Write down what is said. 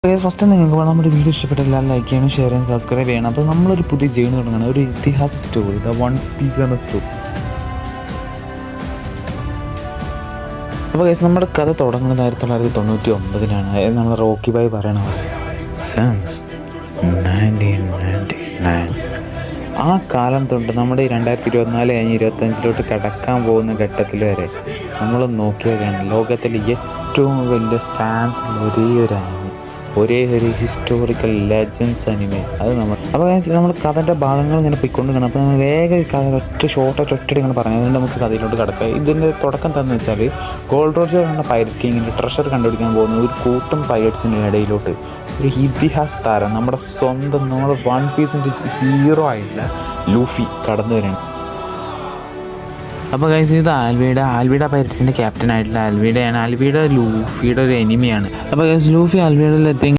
First നിങ്ങൾക്ക് നമ്മുടെ video ഇഷ്ടപ്പെട്ടില്ല ലൈക്ക് ചെയ്യണം, ഷെയർ ചെയ്യണം, സബ്സ്ക്രൈബ് ചെയ്യണം. അപ്പോൾ നമ്മളൊരു പുതിയ ജേണി തുടങ്ങണം, ഒരു ഇതിഹാസ സ്റ്റോറി, ദ വൺ പീസ് എന്ന സ്റ്റോറി. അപ്പോൾ ഗൈസ് നമ്മുടെ കഥ തുടങ്ങുന്നത് 1999-ലാണ്. നമ്മൾ റോക്കി ബായ് പറയണത് സെൻസ് 1999. ആ കാലം തൊട്ട് നമ്മുടെ 2024 കഴിഞ്ഞ് 2025 കടക്കാൻ പോകുന്ന ഘട്ടത്തിൽ വരെ നമ്മൾ നോക്കിയാൽ ലോകത്തിലെ ഏറ്റവും വലിയ ഫാൻസ് ഒരേ ഒരു ഹിസ്റ്റോറിക്കൽ ലെജൻസ് അനിമേ അത് അപ്പോൾ നമ്മൾ കഥൻ്റെ ഭാഗങ്ങൾ ഇങ്ങനെ പോയിക്കൊണ്ടിരിക്കണം. അപ്പോൾ നമ്മൾ വേഗം കഥ ഒറ്റ ഇങ്ങനെ പറഞ്ഞു, അതുകൊണ്ട് നമുക്ക് കഥയിലോട്ട് കിടക്കാം. ഇതിൻ്റെ തുടക്കം എന്താണെന്ന് വെച്ചാൽ ഗോൾഡ് റോജർ എന്ന പൈരറ്റ് കിങ്ങിൻ്റെ ട്രഷർ കണ്ടുപിടിക്കാൻ പോകുന്ന ഒരു കൂട്ടം പൈരറ്റ്സിൻ്റെ ഇടയിലോട്ട് ഒരു ഇതിഹാസ താരം, നമ്മുടെ സ്വന്തം നമ്മുടെ വൺ പീസിൻ്റെ ഹീറോ ആയിട്ടുള്ള ലൂഫി കടന്നു വരികയാണ്. അപ്പോൾ ഗൈസ് ഇത് ആൽവിഡ പൈരറ്റ്സിൻ്റെ ക്യാപ്റ്റൻ ആയിട്ടുള്ള ആൽവിഡയാണ്. ആൽവിഡ ലൂഫിയുടെ ഒരു എനിമിയാണ്. അപ്പോൾ ഗൈസ് ലൂഫി ആൽവിഡയിലെത്തി